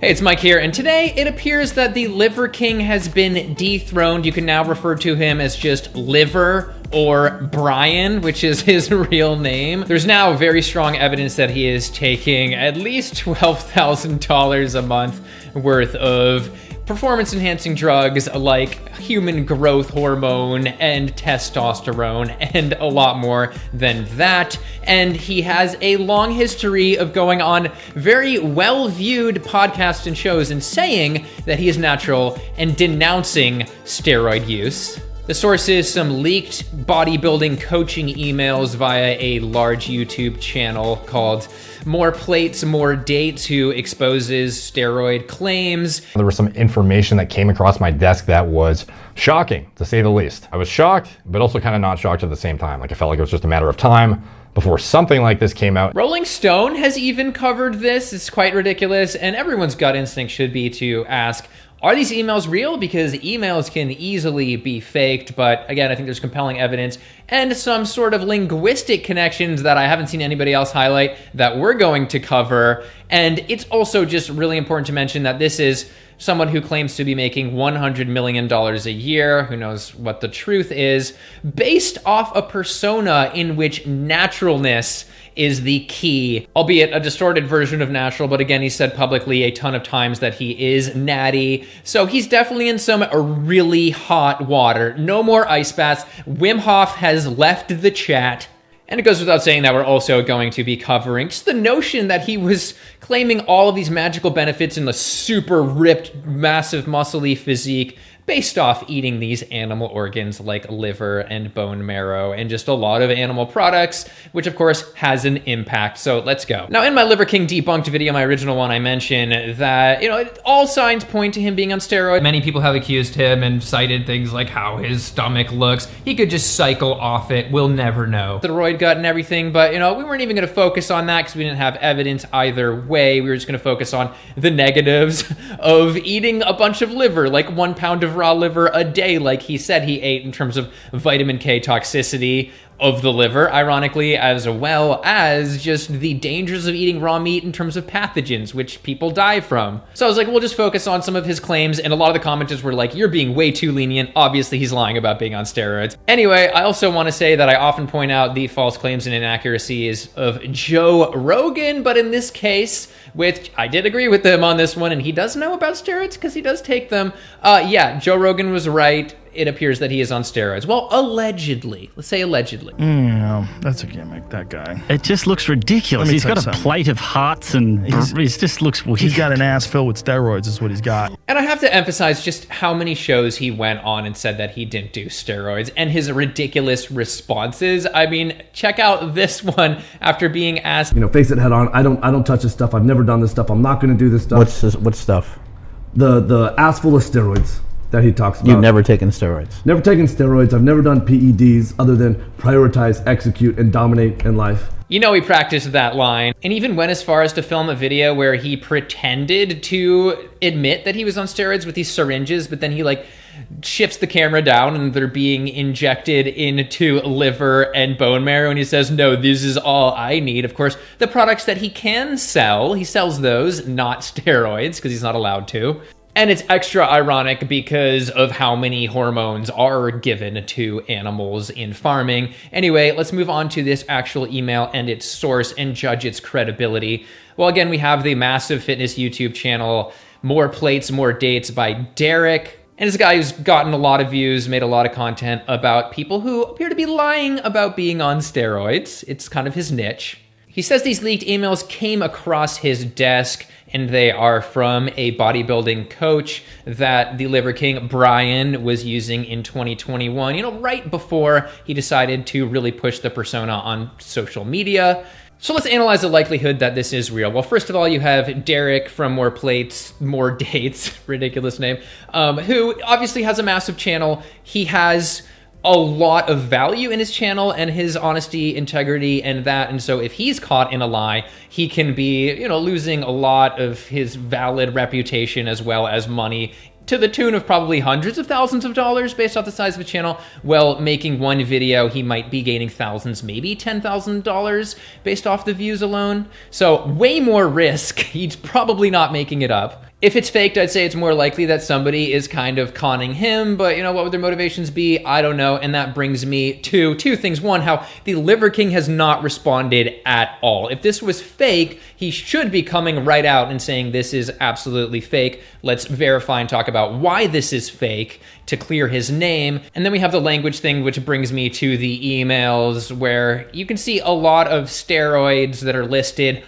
Hey, it's Mike here, and today it appears that the Liver King has been dethroned. You can now refer to him as just Liver or Brian, which is his real name. There's now very strong evidence that he is taking at least $12,000 a month worth of performance-enhancing drugs like human growth hormone and testosterone and a lot more than that. And he has a long history of going on very well-viewed podcasts and shows and saying that he is natural and denouncing steroid use. The source is some leaked bodybuilding coaching emails via a large YouTube channel called More Plates, More Dates, who exposes steroid claims. There was some information that came across my desk that was shocking, to say the least. I was shocked, but also kind of not shocked at the same time. Like, I felt like it was just a matter of time before something like this came out. Rolling Stone has even covered this. It's quite ridiculous, and everyone's gut instinct should be to ask, are these emails real? Because emails can easily be faked, but again, I think there's compelling evidence and some sort of linguistic connections that I haven't seen anybody else highlight that we're going to cover. And it's also just really important to mention that this is someone who claims to be making $100 million a year, who knows what the truth is, based off a persona in which naturalness is the key, albeit a distorted version of natural, but again, he said publicly a ton of times that he is natty. So he's definitely in some really hot water. No more ice baths. Wim Hof has left the chat. And it goes without saying that we're also going to be covering just the notion that he was claiming all of these magical benefits in the super ripped, massive, muscly physique based off eating these animal organs like liver and bone marrow and just a lot of animal products, which of course has an impact. So let's go. Now, in my Liver King debunked video, my original one, I mentioned that, all signs point to him being on steroids. Many people have accused him and cited things like how his stomach looks. He could just cycle off it. We'll never know. The roid gut and everything, but we weren't even gonna focus on that because we didn't have evidence either way. We were just gonna focus on the negatives of eating a bunch of liver, like 1 pound of raw liver a day, like he said he ate, in terms of vitamin K toxicity of the liver, ironically, as well as just the dangers of eating raw meat in terms of pathogens, which people die from. So I was like, we'll just focus on some of his claims, and a lot of the commenters were like, you're being way too lenient. Obviously, he's lying about being on steroids. Anyway, I also want to say that I often point out the false claims and inaccuracies of Joe Rogan, but in this case, which I did agree with him on this one, and he does know about steroids because he does take them. Yeah, Joe Rogan was right. It appears that he is on steroids. Well, allegedly. Let's say allegedly. Yeah, that's a gimmick, that guy. It just looks ridiculous. He's got a plate of hearts and it just looks weird. He's got an ass filled with steroids is what he's got. And I have to emphasize just how many shows he went on and said that he didn't do steroids and his ridiculous responses. I mean, check out this one after being asked. Face it head on. I don't touch this stuff. I've never done this stuff. I'm not going to do this stuff. What stuff? The ass full of steroids that he talks about. You've never taken steroids? Never taken steroids. I've never done PEDs other than prioritize, execute, and dominate in life. He practiced that line and even went as far as to film a video where he pretended to admit that he was on steroids with these syringes, but then he shifts the camera down and they're being injected into liver and bone marrow, and he says, no, this is all I need. Of course, the products that he can sell, he sells those, not steroids, because he's not allowed to. And it's extra ironic because of how many hormones are given to animals in farming. Anyway, let's move on to this actual email and its source and judge its credibility. Well, again, we have the massive fitness YouTube channel, More Plates, More Dates by Derek. And this guy who's gotten a lot of views, made a lot of content about people who appear to be lying about being on steroids. It's kind of his niche. He says these leaked emails came across his desk and they are from a bodybuilding coach that the Liver King, Brian, was using in 2021, right before he decided to really push the persona on social media. So let's analyze the likelihood that this is real. Well, first of all, you have Derek from More Plates, More Dates, ridiculous name, who obviously has a massive channel. He has a lot of value in his channel and his honesty, integrity, and that. And so if he's caught in a lie, he can be, losing a lot of his valid reputation as well as money to the tune of probably hundreds of thousands of dollars based off the size of a channel. Well, making one video, he might be gaining thousands, maybe $10,000 based off the views alone. So way more risk. He's probably not making it up. If it's faked, I'd say it's more likely that somebody is kind of conning him, but what would their motivations be? I don't know. And that brings me to two things. One, how the Liver King has not responded at all. If this was fake, he should be coming right out and saying this is absolutely fake. Let's verify and talk about why this is fake to clear his name. And then we have the language thing, which brings me to the emails where you can see a lot of steroids that are listed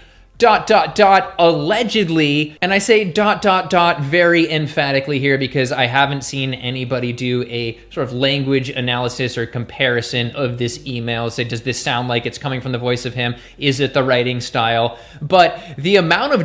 allegedly, and I say ... very emphatically here because I haven't seen anybody do a sort of language analysis or comparison of this email. Say, does this sound like it's coming from the voice of him? Is it the writing style? But the amount of ...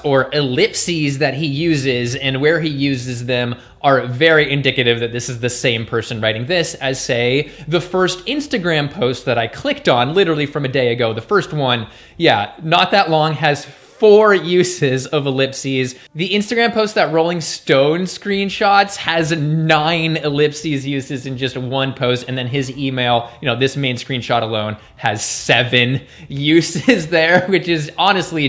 or ellipses that he uses and where he uses them are very indicative that this is the same person writing this as, say, the first Instagram post that I clicked on literally from a day ago. The first one, not that long, has 4 uses of ellipses. The Instagram post that Rolling Stone screenshots has 9 ellipses uses in just one post. And then his email, this main screenshot alone has 7 uses there, which is honestly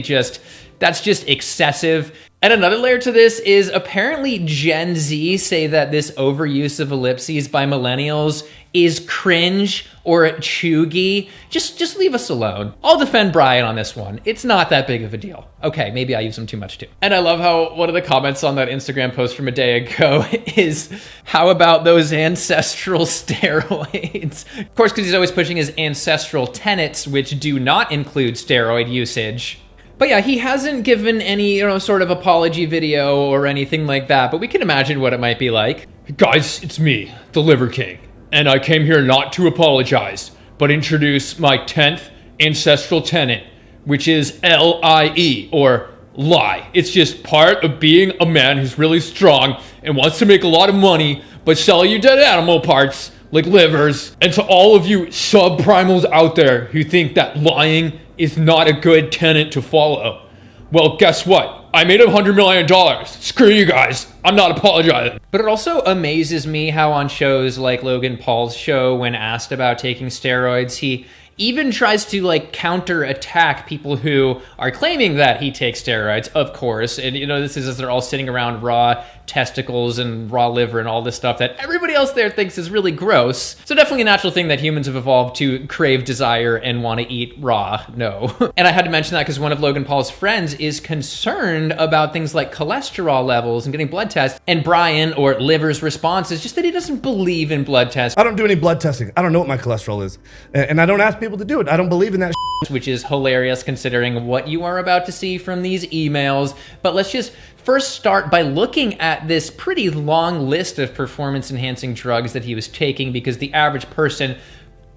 that's just excessive. And another layer to this is apparently Gen Z say that this overuse of ellipses by millennials is cringe or chuggy. Just leave us alone. I'll defend Brian on this one. It's not that big of a deal. Okay, maybe I use them too much too. And I love how one of the comments on that Instagram post from a day ago is, how about those ancestral steroids? Of course, because he's always pushing his ancestral tenets, which do not include steroid usage. But yeah, he hasn't given any, sort of apology video or anything like that, but we can imagine what it might be like. Guys, it's me, the Liver King, and I came here not to apologize, but introduce my 10th ancestral tenet, which is LIE, or lie. It's just part of being a man who's really strong and wants to make a lot of money, but sell you dead animal parts, like livers. And to all of you subprimals out there who think that lying is not a good tenet to follow, well, guess what? I made $100 million. Screw you guys. I'm not apologizing. But it also amazes me how on shows like Logan Paul's show, when asked about taking steroids, he even tries to counter-attack people who are claiming that he takes steroids, of course. And this is as they're all sitting around raw testicles and raw liver and all this stuff that everybody else there thinks is really gross. So definitely a natural thing that humans have evolved to crave desire and want to eat raw. No. And I had to mention that because one of Logan Paul's friends is concerned about things like cholesterol levels and getting blood tests. And Brian, or Liver's response, is just that he doesn't believe in blood tests. I don't do any blood testing. I don't know what my cholesterol is. And I don't ask people to do it. I don't believe in that which is hilarious considering what you are about to see from these emails. But let's just first start by looking at this pretty long list of performance-enhancing drugs that he was taking, because the average person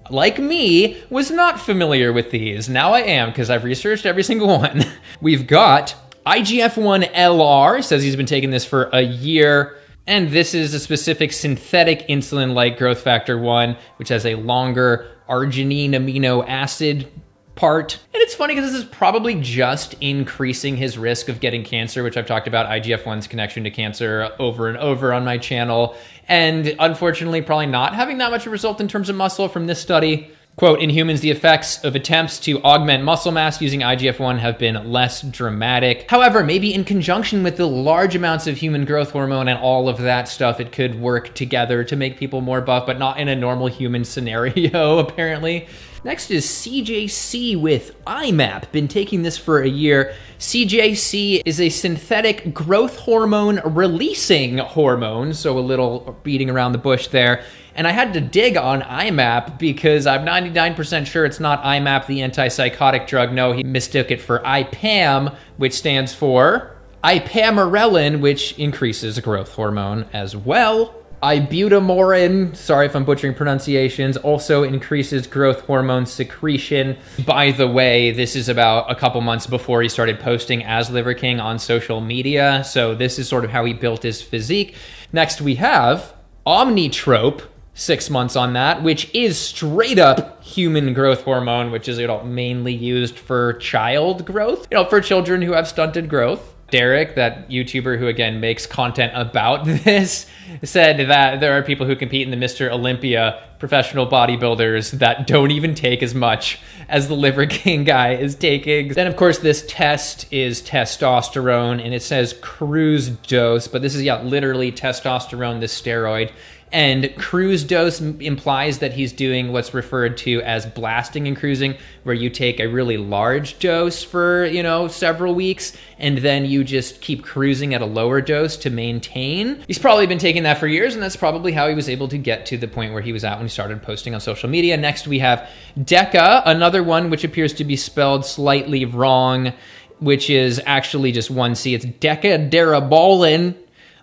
like me was not familiar with these. Now I am, because I've researched every single one. We've got IGF-I LR, says he's been taking this for a year. And this is a specific synthetic insulin-like growth factor 1, which has a longer arginine amino acid part. And it's funny because this is probably just increasing his risk of getting cancer, which I've talked about IGF-1's connection to cancer over and over on my channel. And unfortunately, probably not having that much of a result in terms of muscle from this study. Quote, in humans, the effects of attempts to augment muscle mass using IGF-1 have been less dramatic. However, maybe in conjunction with the large amounts of human growth hormone and all of that stuff, it could work together to make people more buff, but not in a normal human scenario, apparently. Next is CJC with IMAP. Been taking this for a year. CJC is a synthetic growth hormone releasing hormone, so a little beating around the bush there. And I had to dig on IMAP because I'm 99% sure it's not IMAP, the antipsychotic drug. No, he mistook it for IPAM, which stands for ipamorelin, which increases growth hormone as well. Ibutamorin, sorry if I'm butchering pronunciations, also increases growth hormone secretion. By the way, this is about a couple months before he started posting as Liver King on social media, so this is sort of how he built his physique. Next we have Omnitrope, 6 months on that, which is straight up human growth hormone, which is mainly used for child growth, for children who have stunted growth. Derek, that YouTuber who again makes content about this, said that there are people who compete in the Mr. Olympia, professional bodybuilders, that don't even take as much as the Liver King guy is taking. Then of course this test is testosterone, and it says cruise dose, but this is literally testosterone, the steroid. And cruise dose implies that he's doing what's referred to as blasting and cruising, where you take a really large dose for, several weeks, and then you just keep cruising at a lower dose to maintain. He's probably been taking that for years, and that's probably how he was able to get to the point where he was at when he started posting on social media. Next, we have Deca, another one which appears to be spelled slightly wrong, which is actually just one C. It's Decaderabolin,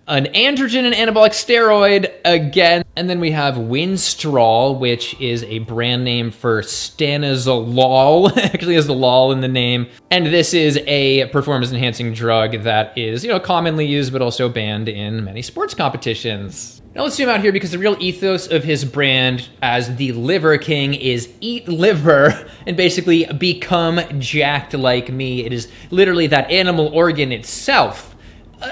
an androgen and anabolic steroid again. And then we have Winstrol, which is a brand name for stanozolol. Actually has the lol in the name. And this is a performance enhancing drug that is, commonly used, but also banned in many sports competitions. Now let's zoom out here, because the real ethos of his brand as the Liver King is eat liver and basically become jacked like me. It is literally that animal organ itself,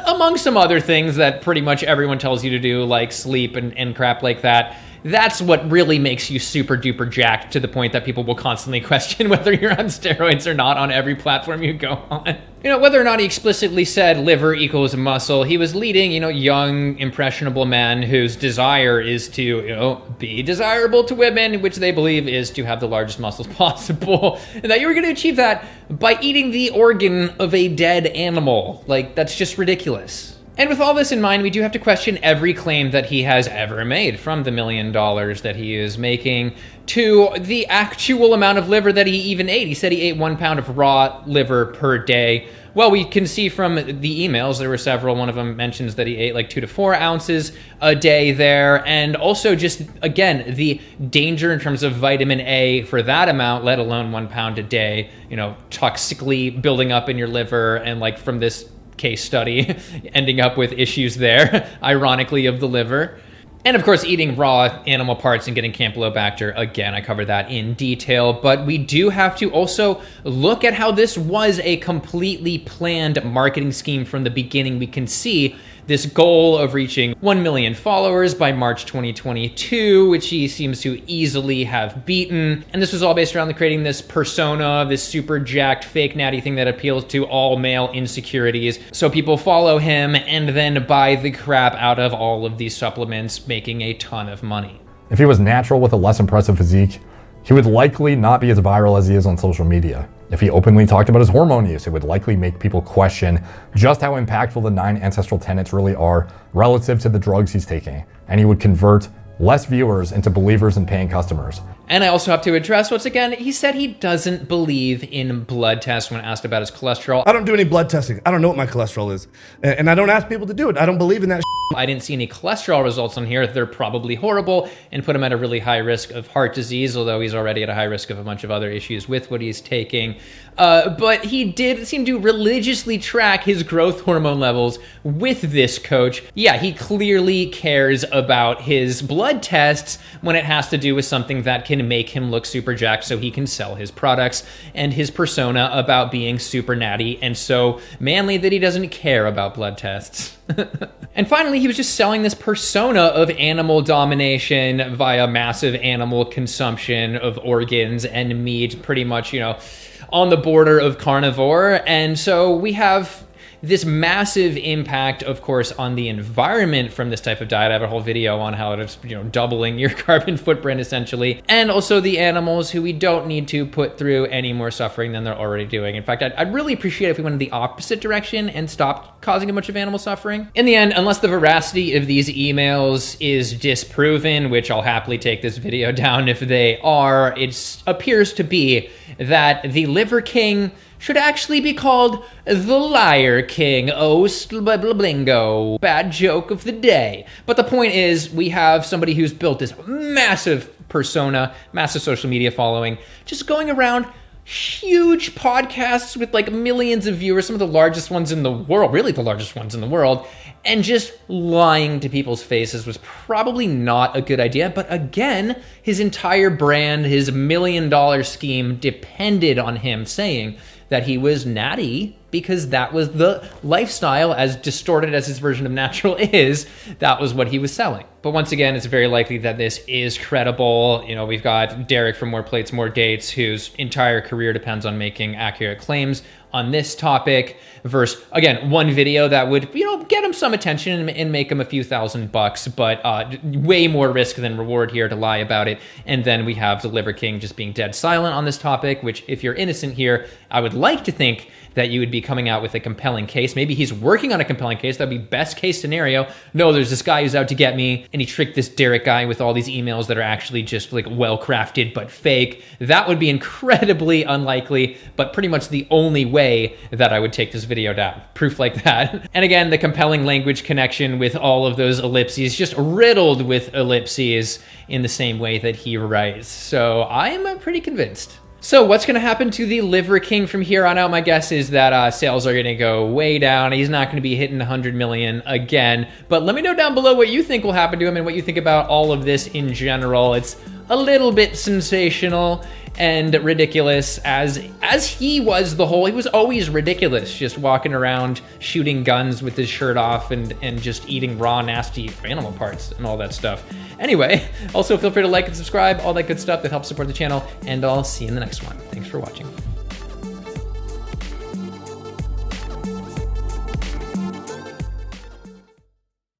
among some other things that pretty much everyone tells you to do, like sleep and crap like that. That's what really makes you super duper jacked, to the point that people will constantly question whether you're on steroids or not on every platform you go on. Whether or not he explicitly said liver equals muscle, he was leading, young, impressionable men whose desire is to, be desirable to women, which they believe is to have the largest muscles possible. And that you were going to achieve that by eating the organ of a dead animal. Like, that's just ridiculous. And with all this in mind, we do have to question every claim that he has ever made, from the $1 million that he is making to the actual amount of liver that he even ate. He said he ate 1 pound of raw liver per day. Well, we can see from the emails, there were several. One of them mentions that he ate like 2 to 4 ounces a day there. And also just, again, the danger in terms of vitamin A for that amount, let alone 1 pound a day, toxically building up in your liver, and like from this case study ending up with issues there, ironically, of the liver. And of course, eating raw animal parts and getting Campylobacter, again, I covered that in detail. But we do have to also look at how this was a completely planned marketing scheme from the beginning. We can see this goal of reaching 1 million followers by March 2022, which he seems to easily have beaten. And this was all based around creating this persona, this super jacked fake natty thing that appeals to all male insecurities. So people follow him and then buy the crap out of all of these supplements, making a ton of money. If he was natural with a less impressive physique, he would likely not be as viral as he is on social media. If he openly talked about his hormone use, it would likely make people question just how impactful the 9 ancestral tenets really are relative to the drugs he's taking, and he would convert less viewers into believers and paying customers. And I also have to address, once again, he said he doesn't believe in blood tests when asked about his cholesterol. I don't do any blood testing. I don't know what my cholesterol is. And I don't ask people to do it. I don't believe in that. I didn't see any cholesterol results on here. They're probably horrible and put him at a really high risk of heart disease, although he's already at a high risk of a bunch of other issues with what he's taking. But he did seem to religiously track his growth hormone levels with this coach. Yeah, he clearly cares about his blood tests when it has to do with something that can make him look super jacked so he can sell his products, and his persona about being super natty and so manly that he doesn't care about blood tests. And finally, he was just selling this persona of animal domination via massive animal consumption of organs and meat, pretty much, on the border of carnivore. And so we have this massive impact, of course, on the environment from this type of diet. I have a whole video on how it's, doubling your carbon footprint essentially. And also the animals, who we don't need to put through any more suffering than they're already doing. In fact, I'd really appreciate if we went in the opposite direction and stopped causing a bunch of animal suffering. In the end, unless the veracity of these emails is disproven, which I'll happily take this video down if they are, it appears to be that the Liver King should actually be called the Liar King. Oh, blingo. Bad joke of the day. But the point is, we have somebody who's built this massive persona, massive social media following, just going around huge podcasts with like millions of viewers, some of the largest ones in the world, really the largest ones in the world, and just lying to people's faces was probably not a good idea. But again, his entire brand, his $1 million scheme depended on him saying that he was natty because that was the lifestyle, as distorted as his version of natural is, that was what he was selling. But once again, it's very likely that this is credible. You know, we've got Derek from More Plates, More Dates, whose entire career depends on making accurate claims on this topic, versus, again, one video that would, you know, get him some attention and make him a few $1,000, but way more risk than reward here to lie about it. And then we have the Liver King just being dead silent on this topic, which, if you're innocent here, I would like to think that you would be coming out with a compelling case. Maybe he's working on a compelling case. That'd be best case scenario. No, there's this guy who's out to get me, and he tricked this Derek guy with all these emails that are actually just like well-crafted but fake. That would be incredibly unlikely, but pretty much the only way that I would take this video down. Proof like that. And again, the compelling language connection with all of those ellipses, just riddled with ellipses in the same way that he writes. So I'm pretty convinced. So what's going to happen to the Liver King from here on out? My guess is that sales are going to go way down. He's not going to be hitting 100 million again. But let me know down below what you think will happen to him and what you think about all of this in general. It's a little bit sensational and ridiculous, as he was he was always ridiculous, just walking around shooting guns with his shirt off and just eating raw, nasty animal parts and all that stuff. Anyway, also feel free to like and subscribe, all that good stuff that helps support the channel, and I'll see you in the next one. Thanks for watching.